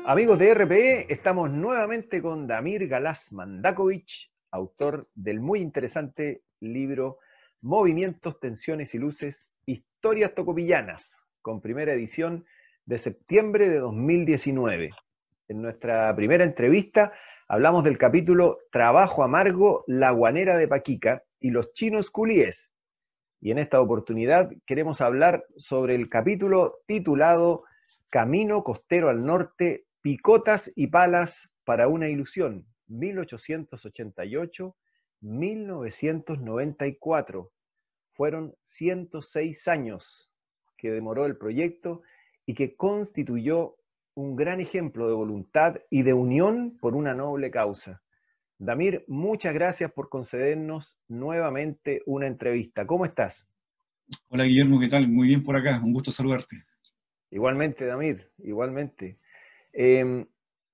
Amigos de RPE, estamos nuevamente con Damir Galaz Mandakovic, autor del muy interesante libro Movimientos, Tensiones y Luces, Historias Tocopillanas, con primera edición de septiembre de 2019. En nuestra primera entrevista hablamos del capítulo Trabajo Amargo, La Guanera de Paquica y los chinos culíes. Y en esta oportunidad queremos hablar sobre el capítulo titulado Camino Costero al Norte, Picotas y Palas para una Ilusión, 1888-1994. Fueron 106 años que demoró el proyecto y que constituyó un gran ejemplo de voluntad y de unión por una noble causa. Damir, muchas gracias por concedernos nuevamente una entrevista. ¿Cómo estás? Hola Guillermo, ¿qué tal? Muy bien por acá, un gusto saludarte. Igualmente, Damir, igualmente. Eh,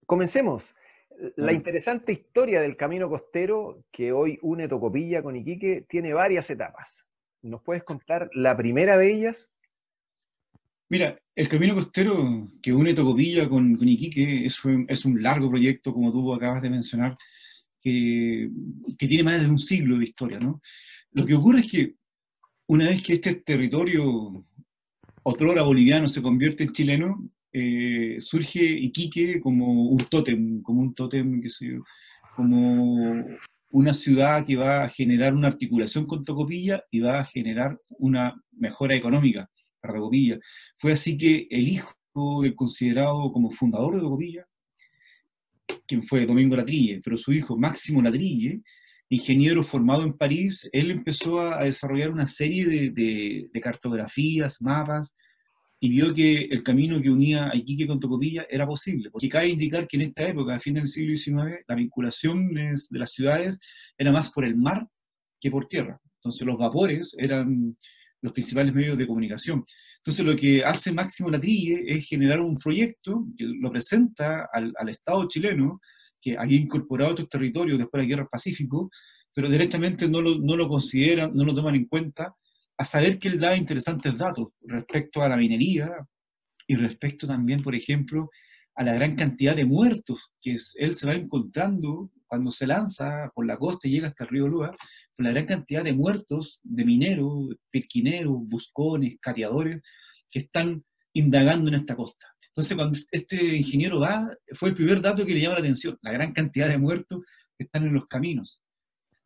Comencemos. La Claro. interesante historia del camino costero que hoy une Tocopilla con Iquique tiene varias etapas. ¿Nos puedes contar la primera de ellas? Mira, el camino costero que une Tocopilla con Iquique es un largo proyecto, como tú acabas de mencionar, que, que tiene más de un siglo de historia, ¿no? Lo que ocurre es que una vez que este territorio, otrora boliviano, se convierte en chileno, surge Iquique como un tótem, qué sé yo, como una ciudad que va a generar una articulación con Tocopilla y va a generar una mejora económica para Tocopilla. Fue así que el hijo del considerado como fundador de Tocopilla, quien fue Domingo Latrille, pero su hijo Máximo Latrille, ingeniero formado en París, él empezó a desarrollar una serie de cartografías, mapas, y vio que el camino que unía a Iquique con Tocopilla era posible, porque cabe indicar que en esta época, a fin del siglo XIX, la vinculación de las ciudades era más por el mar que por tierra. Entonces los vapores eran los principales medios de comunicación. Entonces lo que hace Máximo Latrille es generar un proyecto que lo presenta al Estado chileno, que había incorporado estos territorios después de la Guerra del Pacífico, pero directamente no lo consideran, no lo toman en cuenta, a saber que él da interesantes datos respecto a la minería y respecto también, por ejemplo, a la gran cantidad de muertos que él se va encontrando cuando se lanza por la costa y llega hasta el río Lua, por la gran cantidad de muertos, de mineros, pirquineros, buscones, cateadores, que están indagando en esta costa. Entonces, cuando este ingeniero va, fue el primer dato que le llama la atención, la gran cantidad de muertos que están en los caminos,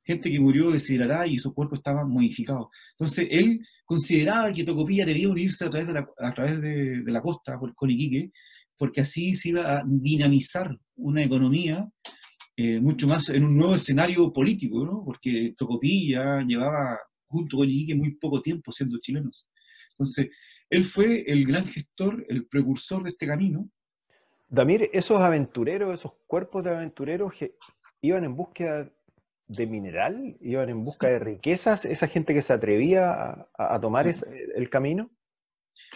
gente que murió deshidratada y sus cuerpos estaban modificados. Entonces, él consideraba que Tocopilla debía unirse a través de la costa, con Iquique, porque así se iba a dinamizar una economía mucho más en un nuevo escenario político, ¿no? Porque Tocopilla llevaba junto con Iquique muy poco tiempo siendo chilenos. Entonces, él fue el gran gestor, el precursor de este camino. Damir, esos aventureros, esos cuerpos de aventureros iban en búsqueda de mineral, iban en busca Sí, de riquezas, esa gente que se atrevía a tomar claro. el camino.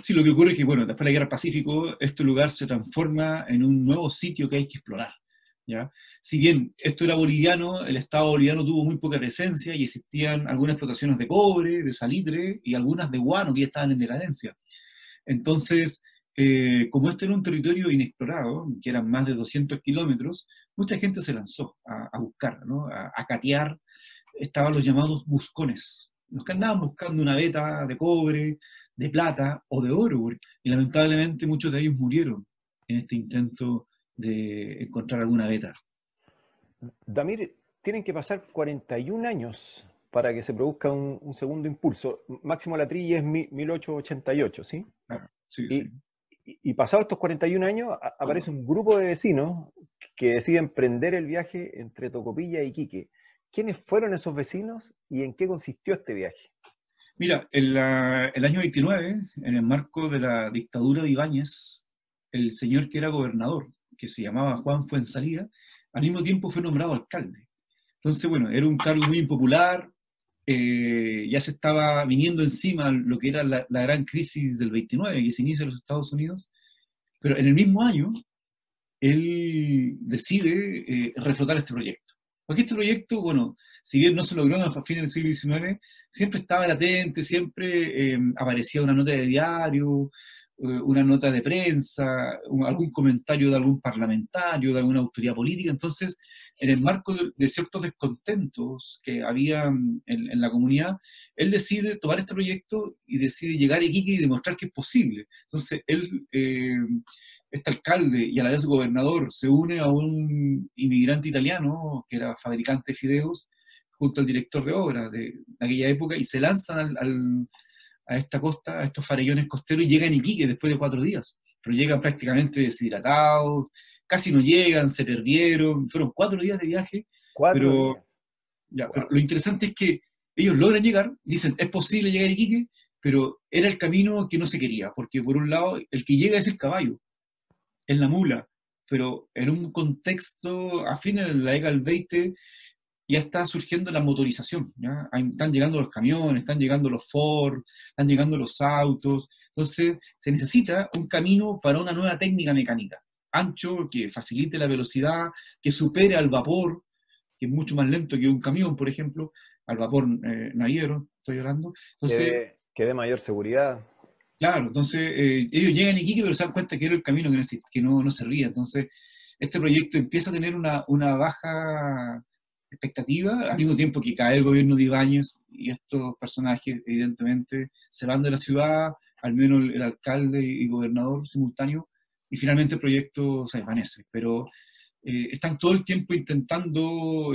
Sí, lo que ocurre es que, bueno, después de la Guerra del Pacífico, este lugar se transforma en un nuevo sitio que hay que explorar, ¿ya? Si bien esto era boliviano, el Estado boliviano tuvo muy poca presencia y existían algunas explotaciones de cobre, de salitre y algunas de guano que ya estaban en decadencia. Entonces, como este era un territorio inexplorado, que eran más de 200 kilómetros, mucha gente se lanzó a buscar, ¿no? A catear. Estaban los llamados buscones, los que andaban buscando una veta de cobre, de plata o de oro, y lamentablemente muchos de ellos murieron en este intento de encontrar alguna veta. Damir, tienen que pasar 41 años para que se produzca un segundo impulso. Máximo Latrille es 1888, ¿sí? Claro, sí, Y, sí. y pasados estos 41 años aparece un grupo de vecinos que deciden emprender el viaje entre Tocopilla y Iquique. ¿Quiénes fueron esos vecinos y en qué consistió este viaje? Mira, el año 29, en el marco de la dictadura de Ibáñez, el señor que era gobernador, que se llamaba Juan Fuenzalida, al mismo tiempo fue nombrado alcalde. Entonces, bueno, era un cargo muy impopular, ya se estaba viniendo encima lo que era la gran crisis del 29, que se inicia en los Estados Unidos, pero en el mismo año él decide reflotar este proyecto. Porque este proyecto, bueno, si bien no se logró a fines del siglo XIX, siempre estaba latente, siempre aparecía una nota de diario, una nota de prensa, algún comentario de algún parlamentario, de alguna autoridad política. Entonces, en el marco de ciertos descontentos que había en la comunidad, él decide tomar este proyecto y decide llegar a Iquique y demostrar que es posible. Entonces, él, este alcalde y a la vez gobernador, se une a un inmigrante italiano que era fabricante de fideos, junto al director de obra de aquella época, y se lanzan a esta costa, a estos farellones costeros, y llegan a Iquique después de 4 días. Pero llegan prácticamente deshidratados, casi no llegan, se perdieron, fueron 4 días de viaje, 4 días. ya, Wow. pero lo interesante es que ellos logran llegar, dicen, es posible llegar a Iquique, pero era el camino que no se quería, porque por un lado, el que llega es el caballo, es la mula, pero en un contexto a fines de la década del 20 ya está surgiendo la motorización, ¿ya? Están llegando los camiones, están llegando los Ford, están llegando los autos, entonces se necesita un camino para una nueva técnica mecánica, ancho, que facilite la velocidad, que supere al vapor, que es mucho más lento que un camión, por ejemplo, al vapor naviero, estoy hablando. Entonces, Que dé mayor seguridad. claro, entonces ellos llegan a Iquique, pero se dan cuenta que era el camino que no servía. Entonces, este proyecto empieza a tener una baja expectativa, al mismo tiempo que cae el gobierno de Ibáñez y estos personajes, evidentemente, se van de la ciudad, al menos el alcalde y gobernador simultáneo, y finalmente el proyecto se desvanece. Pero están todo el tiempo intentando,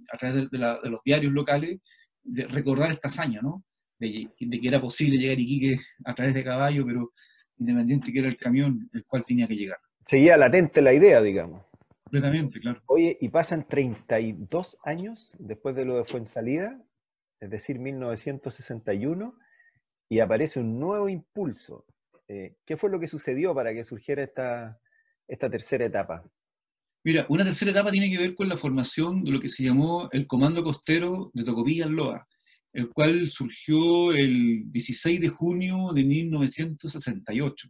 a través de los diarios locales, de recordar esta hazaña, ¿no? De que era posible llegar a Iquique a través de caballo, pero independiente que era el camión, el cual tenía que llegar. Seguía latente la idea, digamos. Completamente, claro. Oye, y pasan 32 años después de lo de Fuensalida, es decir, 1961, y aparece un nuevo impulso. ¿Qué fue lo que sucedió para que surgiera esta tercera etapa? Mira, una tercera etapa tiene que ver con la formación de lo que se llamó el Comando Costero de Tocopilla en Loa, el cual surgió el 16 de junio de 1968.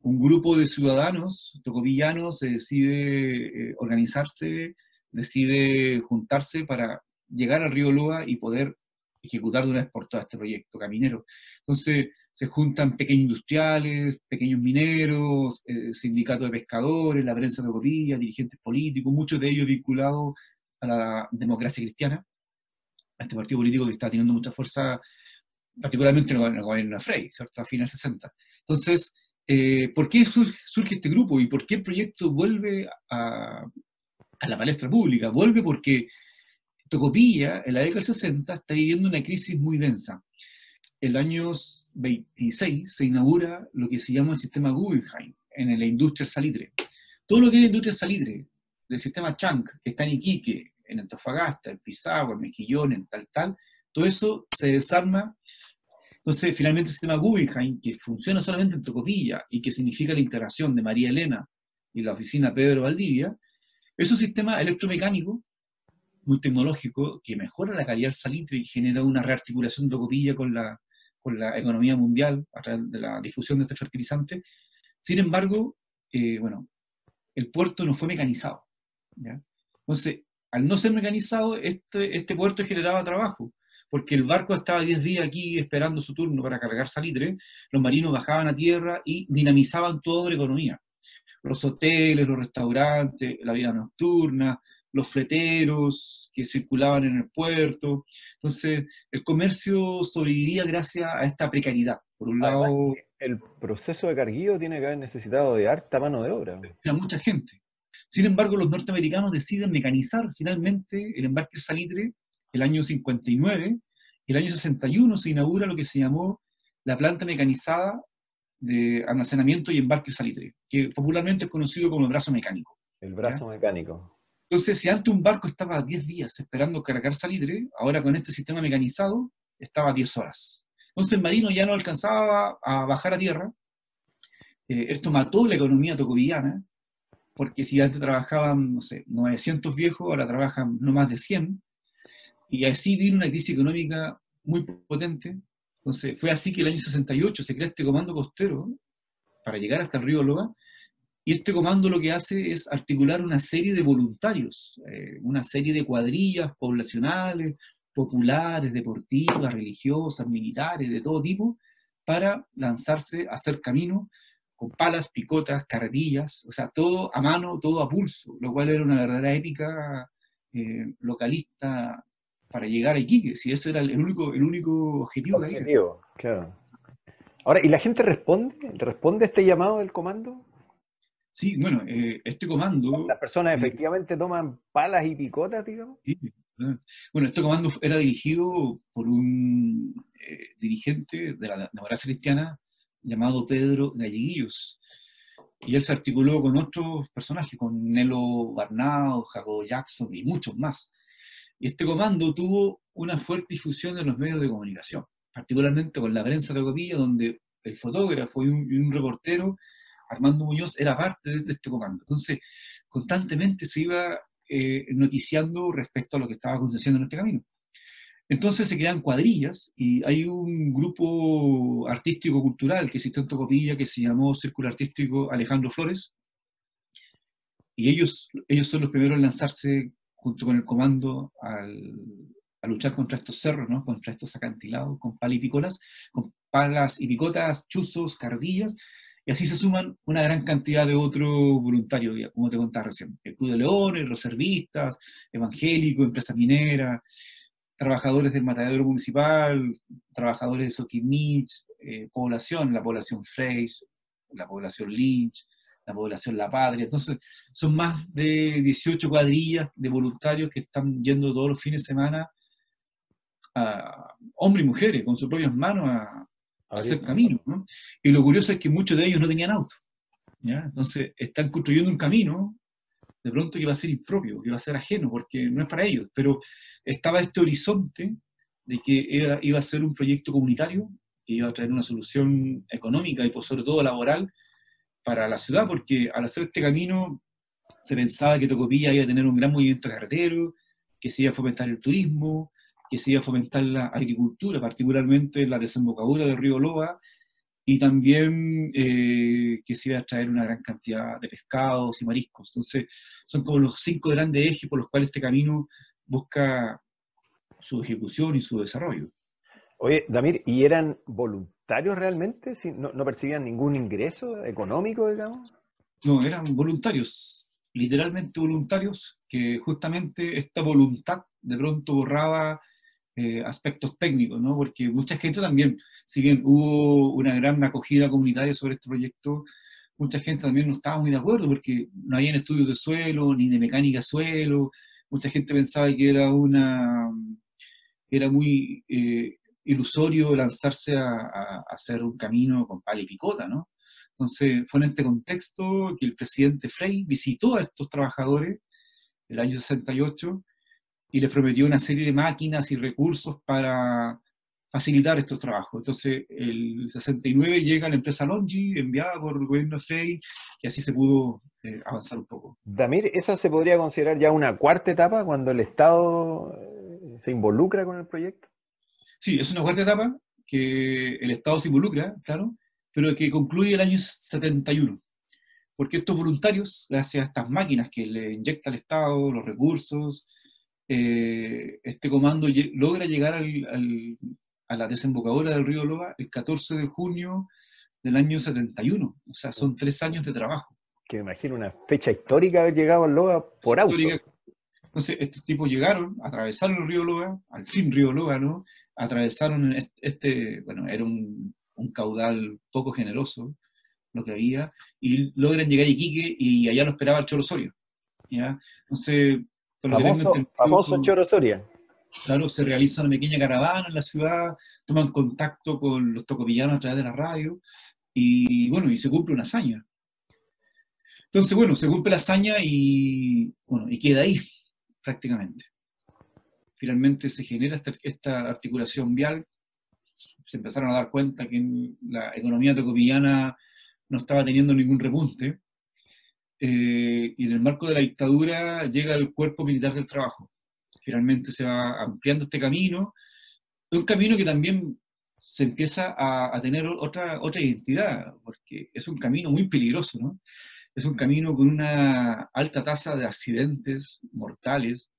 Un grupo de ciudadanos tocopillanos se decide organizarse, decide juntarse para llegar al río Loa y poder ejecutar de una vez por todas este proyecto caminero. Entonces se juntan pequeños industriales, pequeños mineros, sindicatos de pescadores, la prensa de Tocopilla, dirigentes políticos, muchos de ellos vinculados a la democracia cristiana, a este partido político que está teniendo mucha fuerza, particularmente en el gobierno de Frey, ¿cierto? A fines 60. Entonces, ¿por qué surge este grupo y por qué el proyecto vuelve a la palestra pública? Vuelve porque Tocopilla, en la década del 60, está viviendo una crisis muy densa. En el año 26 se inaugura lo que se llama el sistema Guggenheim en la industria salitre. Todo lo que es la industria salitre, del sistema Chanc, que está en Iquique, en Antofagasta, en Pisagua, en Mejillón, en tal, todo eso se desarma. Entonces, finalmente, el sistema Guggenheim, que funciona solamente en Tocopilla y que significa la integración de María Elena y la oficina Pedro Valdivia, es un sistema electromecánico muy tecnológico que mejora la calidad del salitre y genera una rearticulación de Tocopilla con la economía mundial a través de la difusión de este fertilizante. Sin embargo, bueno, el puerto no fue mecanizado, ¿ya? Entonces, al no ser mecanizado, este puerto generaba trabajo, porque el barco estaba 10 días aquí esperando su turno para cargar salitre, los marinos bajaban a tierra y dinamizaban toda la economía. Los hoteles, los restaurantes, la vida nocturna, los fleteros que circulaban en el puerto. Entonces, el comercio sobrevivía gracias a esta precariedad. Por un Además, lado, el proceso de carguío tiene que haber necesitado de harta mano de obra. era mucha gente. Sin embargo, los norteamericanos deciden mecanizar finalmente el embarque del salitre el año 59, y el año 61 se inaugura lo que se llamó la planta mecanizada de almacenamiento y embarque del salitre, que popularmente es conocido como el brazo mecánico. El brazo mecánico. Entonces, si antes un barco estaba 10 días esperando cargar salitre, ahora con este sistema mecanizado estaba 10 horas. Entonces el marino ya no alcanzaba a bajar a tierra. Esto mató la economía tocopillana, porque si antes trabajaban, no sé, 900 viejos, ahora trabajan no más de 100, y así vino una crisis económica muy potente. Entonces fue así que el año 68 se crea este comando costero para llegar hasta el río Loa, y este comando lo que hace es articular una serie de voluntarios, una serie de cuadrillas poblacionales, populares, deportivas, religiosas, militares, de todo tipo, para lanzarse a hacer camino con palas, picotas, carretillas, o sea, todo a mano, todo a pulso, lo cual era una verdadera épica localista para llegar a Iquique, si ese era el único objetivo de ahí. Objetivo, claro. Ahora, ¿y la gente responde? ¿Responde a este llamado del comando? Sí, bueno, este comando... ¿Las personas efectivamente toman palas y picotas, digamos? Sí, bueno, este comando era dirigido por un dirigente de la democracia cristiana llamado Pedro Galleguillos. Y él se articuló con otros personajes, con Nelo Barnao, Jacobo Jackson y muchos más. Y este comando tuvo una fuerte difusión en los medios de comunicación, particularmente con la prensa de Tocopilla, donde el fotógrafo y un reportero, Armando Muñoz, era parte de este comando. Entonces, constantemente se iba noticiando respecto a lo que estaba aconteciendo en este camino. Entonces se crean cuadrillas y hay un grupo artístico-cultural que existió en Tocopilla que se llamó Círculo Artístico Alejandro Flores, y ellos son los primeros en lanzarse junto con el comando a luchar contra estos cerros, ¿no? Contra estos acantilados, con palas y picolas, con palas y picotas, chuzos, cardillas, y así se suman una gran cantidad de otros voluntarios, ya, como te contaba recién, el Club de Leones, reservistas, evangélicos, empresas mineras, trabajadores del matadero municipal, trabajadores de Soquimich, la población Freyes, la población Lynch, la población La Patria. Entonces, son más de 18 cuadrillas de voluntarios que están yendo todos los fines de semana, hombres y mujeres, con sus propias manos a hacer caminos, ¿no? Y lo curioso es que muchos de ellos no tenían auto, ¿ya? Entonces, están construyendo un camino de pronto que va a ser impropio, que va a ser ajeno, porque no es para ellos, pero estaba este horizonte de que iba a ser un proyecto comunitario, que iba a traer una solución económica y por sobre todo laboral para la ciudad, porque al hacer este camino se pensaba que Tocopilla iba a tener un gran movimiento carretero, que se iba a fomentar el turismo, que se iba a fomentar la agricultura, particularmente la desembocadura del río Loa, y también que se iba a traer una gran cantidad de pescados y mariscos. Entonces, son como los 5 grandes ejes por los cuales este camino busca su ejecución y su desarrollo. Oye, Damir, ¿y eran voluntarios realmente? ¿Sí? ¿No percibían ningún ingreso económico, digamos? No, eran voluntarios, literalmente voluntarios, que justamente esta voluntad de pronto borraba aspectos técnicos, ¿no? Porque mucha gente también, si bien hubo una gran acogida comunitaria sobre este proyecto, mucha gente también no estaba muy de acuerdo porque no había estudios de suelo, ni de mecánica de suelo, mucha gente pensaba que era muy ilusorio lanzarse a hacer un camino con pala y picota, ¿no? Entonces fue en este contexto que el presidente Frei visitó a estos trabajadores el año 68 y les prometió una serie de máquinas y recursos para facilitar estos trabajos. Entonces, el 69 llega la empresa Longi, enviada por el gobierno Frey, y así se pudo avanzar un poco. Damir, ¿esa se podría considerar ya una cuarta etapa cuando el Estado se involucra con el proyecto? Sí, es una cuarta etapa que el Estado se involucra, claro, pero que concluye el año 71, porque estos voluntarios, gracias a estas máquinas que le inyecta el Estado, los recursos, este comando logra llegar a la desembocadura del río Loa el 14 de junio del año 71. O sea, son 3 años de trabajo. Que me imagino una fecha histórica haber llegado al Loa por auto. Entonces, estos tipos llegaron, atravesaron el río Loa, al fin río Loa, ¿no? Atravesaron bueno, era un caudal poco generoso lo que había, y logran llegar a Iquique y allá lo esperaba el Choro Osorio, ¿ya? Entonces, por lo que tengo entendido, Famoso Choro Soria. claro, se realiza una pequeña caravana en la ciudad, toman contacto con los tocopillanos a través de la radio, y bueno, y se cumple una hazaña. Entonces, bueno, se cumple la hazaña y, bueno, y queda ahí, prácticamente. Finalmente se genera esta articulación vial, se empezaron a dar cuenta que la economía tocopillana no estaba teniendo ningún repunte, y en el marco de la dictadura llega el Cuerpo Militar del Trabajo. Finalmente se va ampliando este camino, un camino que también se empieza a tener otra identidad, porque es un camino muy peligroso, ¿no? Es un camino con una alta tasa de accidentes mortales,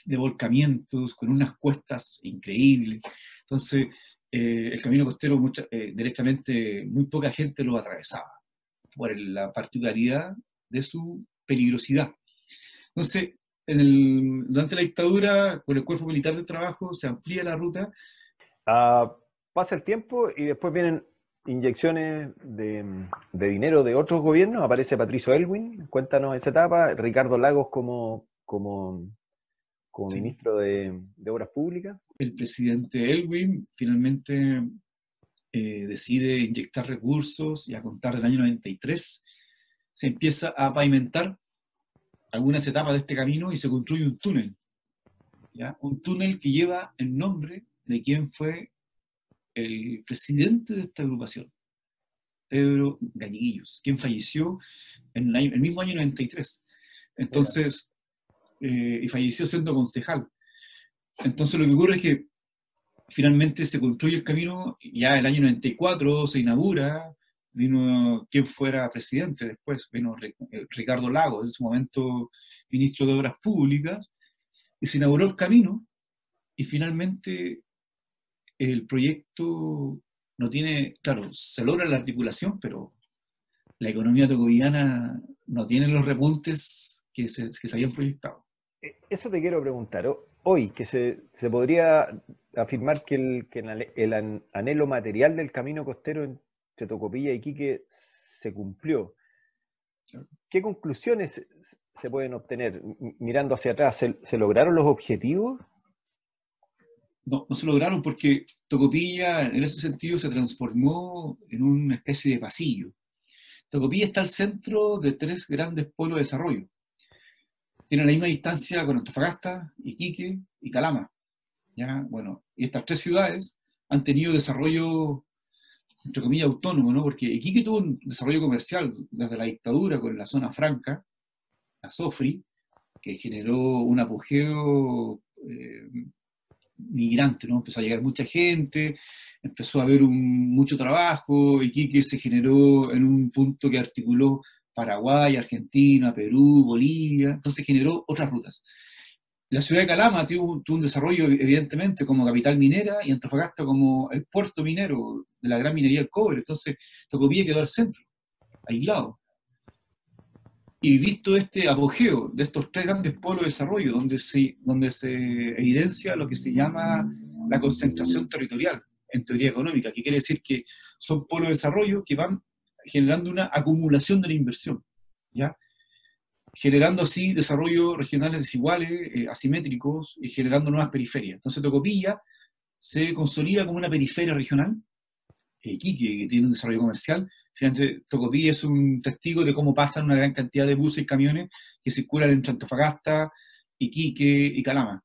de volcamientos, con unas cuestas increíbles. Entonces, el camino costero derechamente muy poca gente lo atravesaba, por la particularidad de su peligrosidad. Entonces, durante la dictadura, con el cuerpo militar de trabajo, se amplía la ruta. Pasa el tiempo y después vienen inyecciones de dinero de otros gobiernos. Aparece Patricio Aylwin, cuéntanos esa etapa. Ricardo Lagos como Sí. ministro de Obras Públicas. El presidente Aylwin finalmente decide inyectar recursos y a contar del año 93 se empieza a pavimentar algunas etapas de este camino y se construye un túnel. ¿Ya? Un túnel que lleva el nombre de quien fue el presidente de esta agrupación, Pedro Galleguillos, quien falleció en el mismo año 93. Entonces, y falleció siendo concejal. Entonces lo que ocurre es que finalmente se construye el camino, ya el año 94 se inaugura, vino quien fuera presidente después, vino Ricardo Lagos, en su momento ministro de Obras Públicas, y se inauguró el camino, y finalmente el proyecto no tiene, claro, se logra la articulación, pero la economía tocoviana no tiene los repuntes que se habían proyectado. Eso te quiero preguntar. Hoy, que se podría afirmar que el anhelo material del camino costero entre Tocopilla y Iquique se cumplió. ¿Qué conclusiones se pueden obtener mirando hacia atrás? ¿Se lograron los objetivos? No, no se lograron porque Tocopilla en ese sentido se transformó en una especie de pasillo. Tocopilla está al centro de tres grandes polos de desarrollo. Tiene la misma distancia con Antofagasta, Iquique y Calama. ¿Ya? Bueno, y estas tres ciudades han tenido desarrollo, entre comillas, autónomo, ¿no? Porque Iquique tuvo un desarrollo comercial desde la dictadura con la zona franca, la SOFRI, que generó un apogeo migrante, ¿no? Empezó a llegar mucha gente, empezó a haber mucho trabajo, Iquique se generó en un punto que articuló Paraguay, Argentina, Perú, Bolivia, entonces generó otras rutas. La ciudad de Calama tuvo un desarrollo, evidentemente, como capital minera y Antofagasta como el puerto minero de la gran minería del cobre. Entonces, Tocopilla quedó al centro, aislado. Y visto este apogeo de estos tres grandes polos de desarrollo, donde se evidencia lo que se llama la concentración territorial en teoría económica, que quiere decir que son polos de desarrollo que van generando una acumulación de la inversión, ¿ya? Generando así desarrollos regionales desiguales, asimétricos, y generando nuevas periferias. Entonces Tocopilla se consolida como una periferia regional, Iquique, que tiene un desarrollo comercial. Finalmente, Tocopilla es un testigo de cómo pasan una gran cantidad de buses y camiones que circulan entre Antofagasta, Iquique y Calama.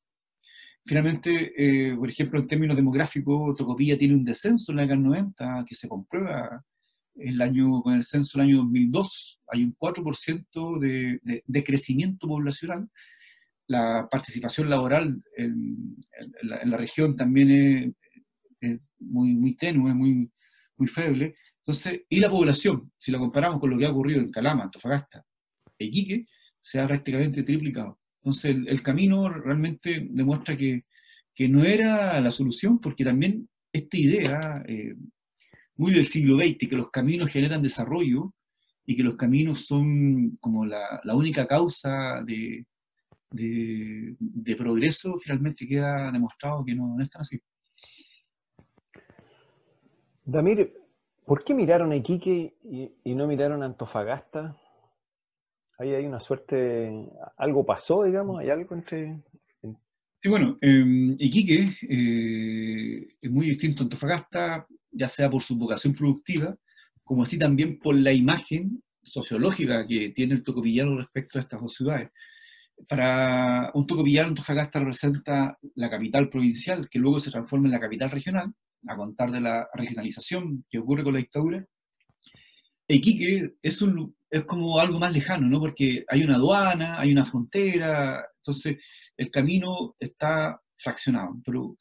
Finalmente, por ejemplo, en términos demográficos, Tocopilla tiene un descenso en la década del 90 que se comprueba con el censo del año 2002. Hay un 4% de crecimiento poblacional. La participación laboral en la región también es muy tenue, muy feble. Entonces, y la población, si la comparamos con lo que ha ocurrido en Calama, Antofagasta e Iquique, se ha prácticamente triplicado. Entonces, el camino realmente demuestra que no era la solución, porque también esta idea, muy del siglo XX, que los caminos generan desarrollo y que los caminos son como la única causa de progreso, finalmente queda demostrado que no es tan así. Damir, ¿por qué miraron a Iquique y no miraron a Antofagasta? Ahí hay una suerte, algo pasó, digamos, hay algo entre... Sí, bueno, Iquique es muy distinto a Antofagasta, ya sea por su vocación productiva, como así también por la imagen sociológica que tiene el tocopillano respecto a estas dos ciudades. Para un tocopillano, Antofagasta representa la capital provincial, que luego se transforma en la capital regional, a contar de la regionalización que ocurre con la dictadura. Iquique es como algo más lejano, ¿no? Porque hay una aduana, hay una frontera, entonces el camino está fraccionado. Pero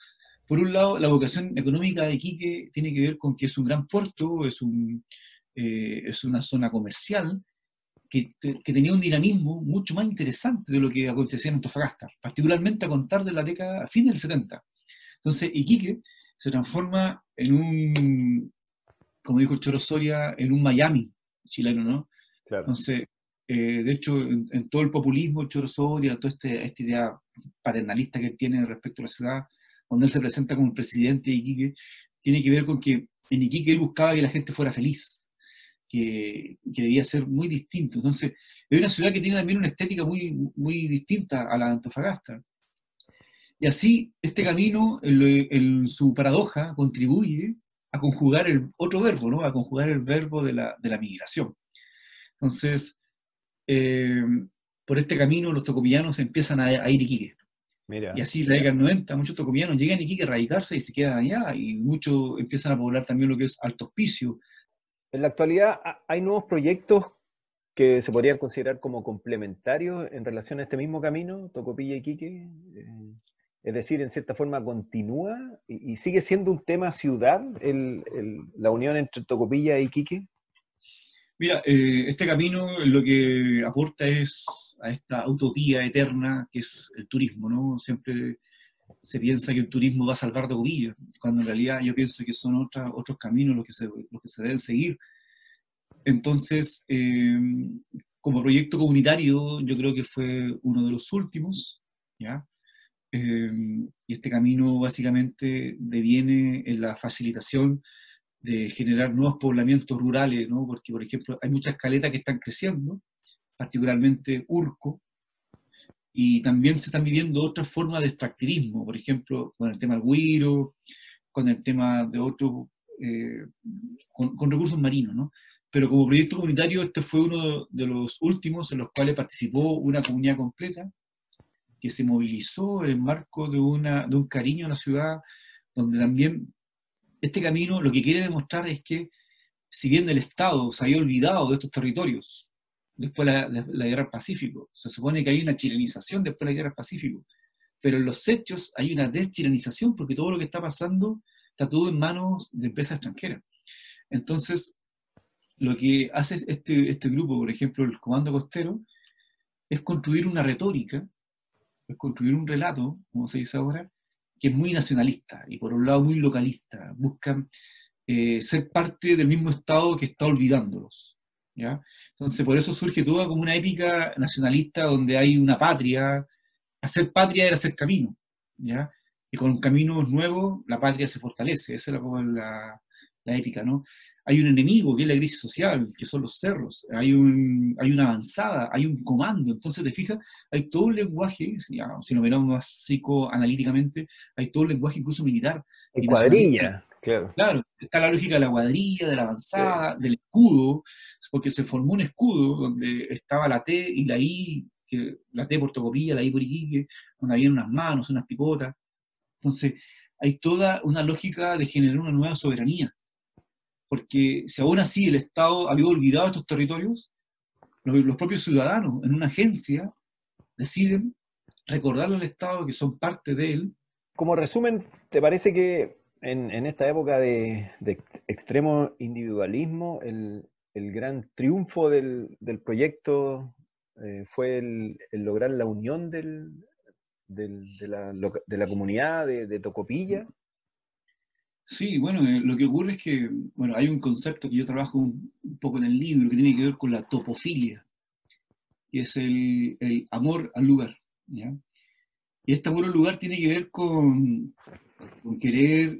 por un lado, la vocación económica de Iquique tiene que ver con que es un gran puerto, es una zona comercial que tenía un dinamismo mucho más interesante de lo que acontecía en Antofagasta, particularmente a contar de la década, a fines del 70. Entonces, Iquique se transforma en un, como dijo el Choro Soria, en un Miami chileno, ¿no? Claro. Entonces, de hecho, en todo el populismo, el Choro Soria, toda esta idea paternalista que él tiene respecto a la ciudad, cuando él se presenta como el presidente de Iquique, tiene que ver con que en Iquique él buscaba que la gente fuera feliz, que debía ser muy distinto. Entonces, es una ciudad que tiene también una estética muy, muy distinta a la de Antofagasta. Y así, este camino, en su paradoja, contribuye a conjugar el otro verbo, ¿no? A conjugar el verbo de la migración. Entonces, eh, por este camino los tocopillanos empiezan a ir a Iquique. Y Mira. así, en la década del 90, muchos tocopillanos llegan a Iquique a radicarse y se quedan allá, y muchos empiezan a poblar también lo que es Alto Hospicio. En la actualidad hay nuevos proyectos que se podrían considerar como complementarios en relación a este mismo camino, Tocopilla y Iquique. Es decir, en cierta forma continúa y sigue siendo un tema ciudad la unión entre Tocopilla y Iquique. Mira, este camino lo que aporta es a esta utopía eterna que es el turismo, ¿no? Siempre se piensa que el turismo va a salvar Tocopilla, cuando en realidad yo pienso que son otros caminos los que se deben seguir. Entonces, como proyecto comunitario, yo creo que fue uno de los últimos, ¿ya? Y este camino básicamente deviene en la facilitación de generar nuevos poblamientos rurales, ¿no? Porque, por ejemplo, hay muchas caletas que están creciendo, particularmente Urco, y también se están viviendo otras formas de extractivismo, por ejemplo, con el tema del güiro, con el tema de otros, eh, con recursos marinos, ¿no? Pero como proyecto comunitario, este fue uno de los últimos en los cuales participó una comunidad completa, que se movilizó en el marco de un cariño a la ciudad, donde también este camino lo que quiere demostrar es que, si bien el Estado se había olvidado de estos territorios, después de la Guerra del Pacífico, se supone que hay una chilenización después de la Guerra del Pacífico, pero en los hechos hay una deschilenización porque todo lo que está pasando está todo en manos de empresas extranjeras. Entonces, lo que hace este grupo, por ejemplo, el Comando Costero, es construir una retórica, es construir un relato, como se dice ahora, que es muy nacionalista y por un lado muy localista. Buscan ser parte del mismo Estado que está olvidándolos, ¿ya? Entonces, por eso surge toda como una épica nacionalista donde hay una patria. Hacer patria era hacer camino, ¿ya? Y con caminos nuevos la patria se fortalece. Esa es como la épica, ¿no? Hay un enemigo, que es la crisis social, que son los cerros. Hay una avanzada, hay un comando. Entonces, te fijas, hay todo un lenguaje, ya, si lo miramos más psicoanalíticamente, hay todo un lenguaje incluso militar En y nacionalista. cuadrilla, claro. Claro, está la lógica de la cuadrilla, de la Sí. avanzada, del escudo, porque se formó un escudo donde estaba la T y la I, que, la T por Tocopilla, la I por Iquique, donde había unas manos, unas picotas. Entonces, hay toda una lógica de generar una nueva soberanía, porque si aún así el Estado había olvidado estos territorios, los propios ciudadanos en una agencia deciden recordarle al Estado que son parte de él. Como resumen, ¿te parece que en esta época de extremo individualismo, el gran triunfo del proyecto fue el lograr la unión de la comunidad de Tocopilla? Sí, bueno, lo que ocurre es que, bueno, hay un concepto que yo trabajo un poco en el libro que tiene que ver con la topofilia, que es el amor al lugar, ¿ya? Y este amor al lugar tiene que ver con querer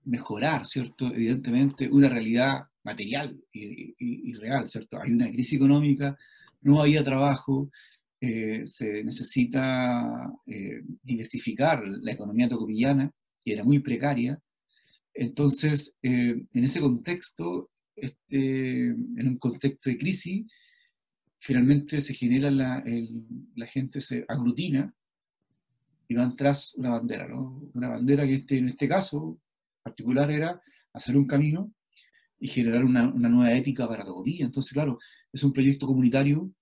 mejorar, ¿cierto? Evidentemente, una realidad material y real, ¿cierto? Hay una crisis económica, no había trabajo, se necesita diversificar la economía tocopillana, que era muy precaria. Entonces, en ese contexto, en un contexto de crisis, finalmente se genera la gente se aglutina y van tras una bandera, ¿no? Una bandera que en este caso particular era hacer un camino y generar una nueva ética para Tocopilla. Entonces, claro, es un proyecto comunitario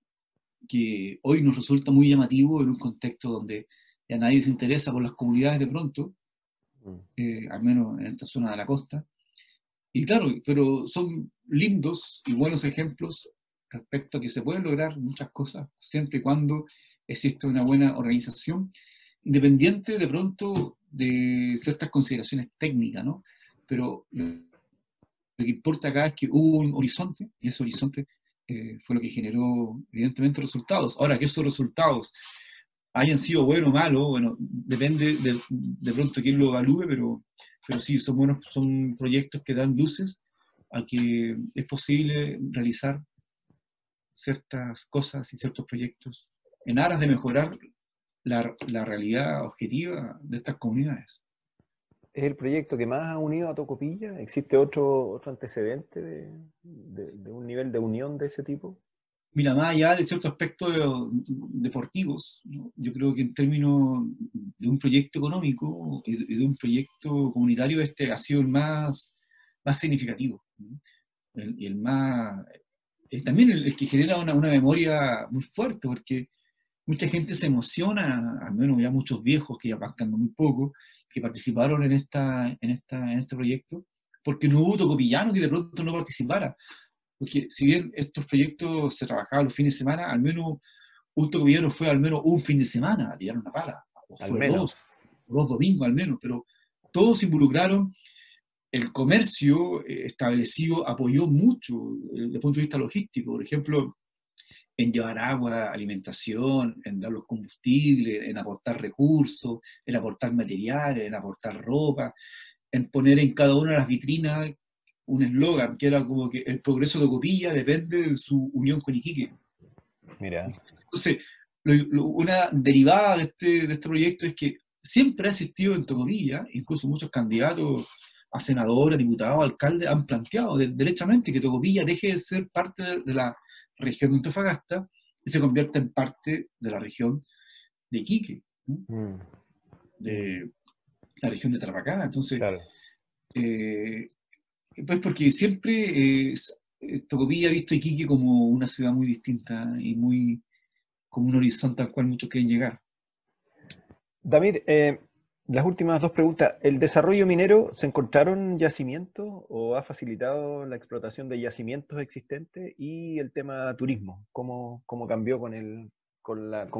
que hoy nos resulta muy llamativo en un contexto donde ya nadie se interesa por las comunidades de pronto, Mm. al menos en esta zona de la costa. Y claro, pero son lindos y buenos ejemplos respecto a que se pueden lograr muchas cosas siempre y cuando existe una buena organización, independiente de pronto de ciertas consideraciones técnicas, ¿no? Pero lo que importa acá es que hubo un horizonte, y ese horizonte fue lo que generó, evidentemente, resultados. Ahora, que esos resultados hayan sido buenos o malos, bueno, depende de pronto quién lo evalúe, pero sí, son buenos, son proyectos que dan luces a que es posible realizar ciertas cosas y ciertos proyectos en aras de mejorar la realidad objetiva de estas comunidades. ¿Es el proyecto que más ha unido a Tocopilla? ¿Existe otro antecedente de un nivel de unión de ese tipo? Mira, más allá de ciertos aspectos deportivos, ¿no? Yo creo que en términos de un proyecto económico y de un proyecto comunitario, este ha sido el más significativo, ¿no? Y el más, es también el que genera una memoria muy fuerte, porque mucha gente se emociona, al menos ya muchos viejos que ya van muy poco, que participaron en este proyecto, porque no hubo tocopillano que de pronto no participara. Porque si bien estos proyectos se trabajaban los fines de semana, al menos un tocopillano fue al menos un fin de semana a tirar una pala, o Al fue menos. dos domingos al menos, pero todos se involucraron. El comercio establecido apoyó mucho desde el punto de vista logístico, por ejemplo, en llevar agua, alimentación, en dar los combustibles, en aportar recursos, en aportar materiales, en aportar ropa, en poner en cada una de las vitrinas un eslogan que era como que el progreso de Copilla depende de su unión con Iquique. Mira. Entonces, una derivada de este proyecto es que siempre ha existido en Tocopilla, incluso muchos candidatos a senadores, diputados, alcaldes han planteado derechamente que Tocopilla deje de ser parte de la región de Antofagasta y se convierta en parte de la región de Iquique, ¿no? De la región de Tarapacá. Entonces, Claro. Pues porque siempre Tocopilla ha visto a Iquique como una ciudad muy distinta y muy como un horizonte al cual muchos quieren llegar. Damir, las últimas dos preguntas. ¿El desarrollo minero se encontraron yacimientos o ha facilitado la explotación de yacimientos existentes? Y el tema turismo, ¿cómo cambió con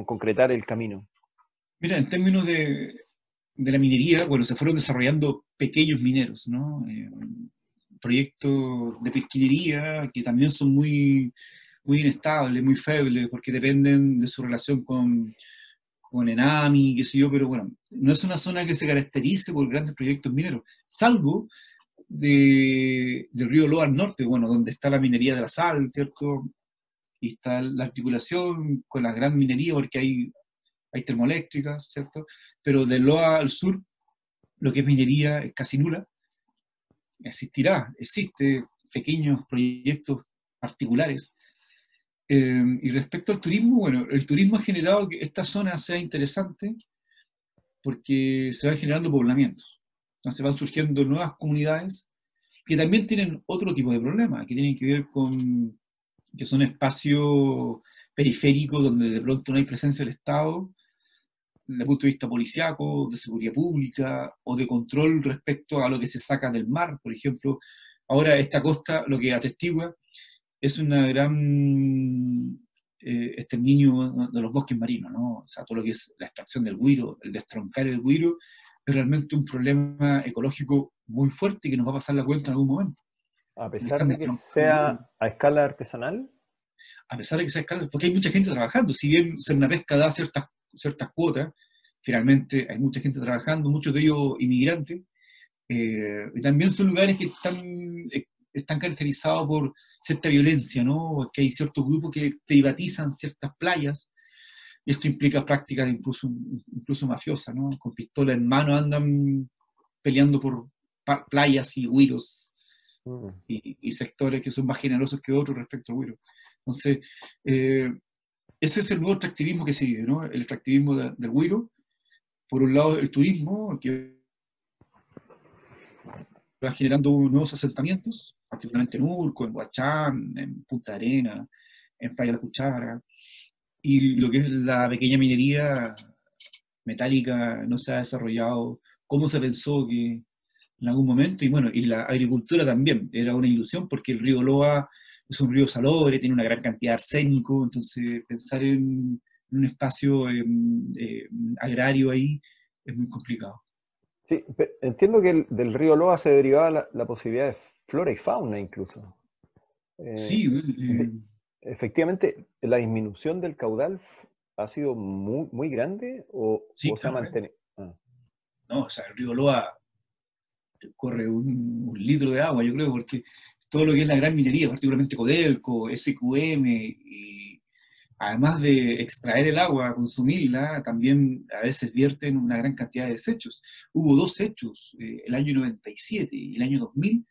concretar el camino? Mira, en términos de la minería, bueno, se fueron desarrollando pequeños mineros, ¿no? Proyectos de pesquinería que también son muy inestables, muy febles, porque dependen de su relación con Enami, qué sé yo, pero bueno, no es una zona que se caracterice por grandes proyectos mineros, salvo del río Loa al norte, bueno, donde está la minería de la sal, ¿cierto? Y está la articulación con la gran minería, porque hay termoeléctricas, ¿cierto? Pero del Loa al sur, lo que es minería es casi nula. Existe pequeños proyectos particulares. Y respecto al turismo, bueno, el turismo ha generado que esta zona sea interesante porque se van generando poblamientos. Entonces van surgiendo nuevas comunidades que también tienen otro tipo de problemas, que tienen que ver con que son espacios periféricos donde de pronto no hay presencia del Estado, desde el punto de vista policiaco, de seguridad pública o de control respecto a lo que se saca del mar. Por ejemplo, ahora esta costa lo que atestigua es una gran exterminio de los bosques marinos, ¿no? O sea, todo lo que es la extracción del güiro, el destroncar el güiro, es realmente un problema ecológico muy fuerte que nos va a pasar la cuenta en algún momento. A Porque pesar están de que destroncando el güiro, sea a escala artesanal. a pesar de que sea escala, porque hay mucha gente trabajando. Si bien Cernapesca da ciertas cuotas, finalmente hay mucha gente trabajando, muchos de ellos inmigrantes, y también son lugares que están caracterizados por cierta violencia, ¿no? Que hay ciertos grupos que privatizan ciertas playas, y esto implica prácticas incluso mafiosas, ¿no? Con pistola en mano andan peleando por playas y güiros, y sectores que son más generosos que otros respecto a güiros. Entonces, ese es el nuevo extractivismo que se vive, ¿no? El extractivismo del güiro. Por un lado, el turismo, que va generando nuevos asentamientos, particularmente en Urco, en Huachán, en Punta Arenas, en Playa La Cuchara, y lo que es la pequeña minería metálica no se ha desarrollado como se pensó que en algún momento, y bueno, y la agricultura también, era una ilusión porque el río Loa es un río salobre, tiene una gran cantidad de arsénico, entonces pensar en un espacio agrario ahí es muy complicado. Sí, entiendo que del río Loa se derivaba la posibilidad de flora y fauna incluso. Eh, Sí, de- Efectivamente, la disminución del caudal ha sido muy, muy grande o sí, se ha claro, mantenido. Ah, no, o sea, el río Loa corre un litro de agua, yo creo, porque todo lo que es la gran minería, particularmente Codelco, SQM, y además de extraer el agua, consumirla, también a veces vierten una gran cantidad de desechos. Hubo dos hechos, el año 97 y el año 2000,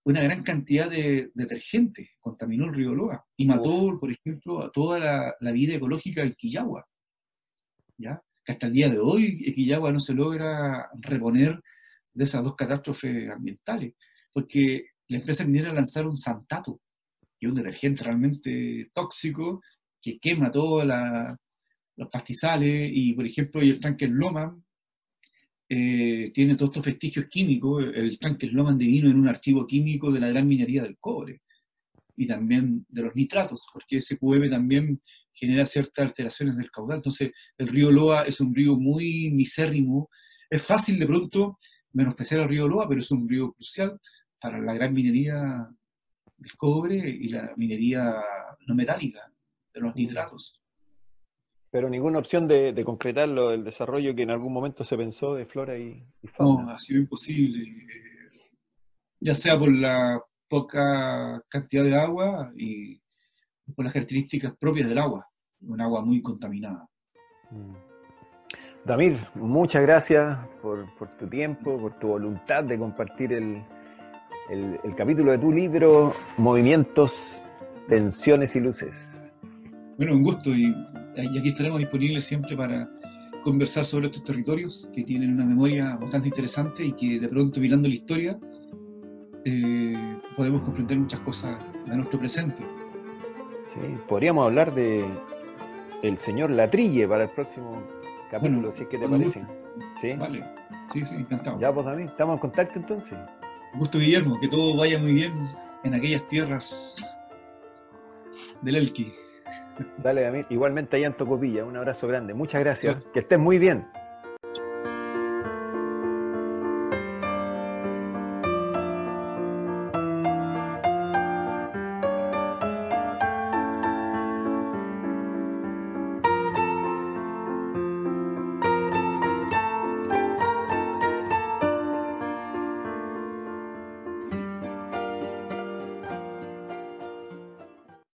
una gran cantidad de detergente contaminó el río Loa y uf, mató, por ejemplo, a toda la vida ecológica del Quillagua, ¿ya? Que hasta el día de hoy Quillagua no se logra reponer de esas dos catástrofes ambientales, porque la empresa minera lanzaron Santato, que es un detergente realmente tóxico, que quema todos los pastizales, y por ejemplo, y el tanque Loman tiene todos estos vestigios químicos. El tanque Loman devino en un archivo químico de la gran minería del cobre y también de los nitratos, porque ese SQM también genera ciertas alteraciones del caudal. Entonces, el río Loa es un río muy misérrimo. Es fácil de pronto menospreciar el río Loa, pero es un río crucial para la gran minería del cobre y la minería no metálica de los mm. nitratos. Pero ninguna opción de concretarlo, el desarrollo que en algún momento se pensó de flora y No, fauna. ha sido imposible, ya sea por la poca cantidad de agua y por las características propias del agua, un agua muy contaminada. Mm. Damir, muchas gracias por tu tiempo, por tu voluntad de compartir el capítulo de tu libro, Movimientos, Tensiones y Luces. Bueno, un gusto, y aquí estaremos disponibles siempre para conversar sobre estos territorios que tienen una memoria bastante interesante y que de pronto mirando la historia podemos comprender muchas cosas de nuestro presente. ¿Sí? Podríamos hablar de el señor Latrille para el próximo Bueno, capítulo, si es que te cuando parece. guste. ¿Sí? Vale, sí, sí, encantado. Ya, pues Damir, estamos en contacto entonces. Un gusto, Guillermo, que todo vaya muy bien en aquellas tierras del Elqui. Dale, Damir, igualmente allá en Tocopilla, un abrazo grande. Muchas Chao, gracias. Que estés muy bien.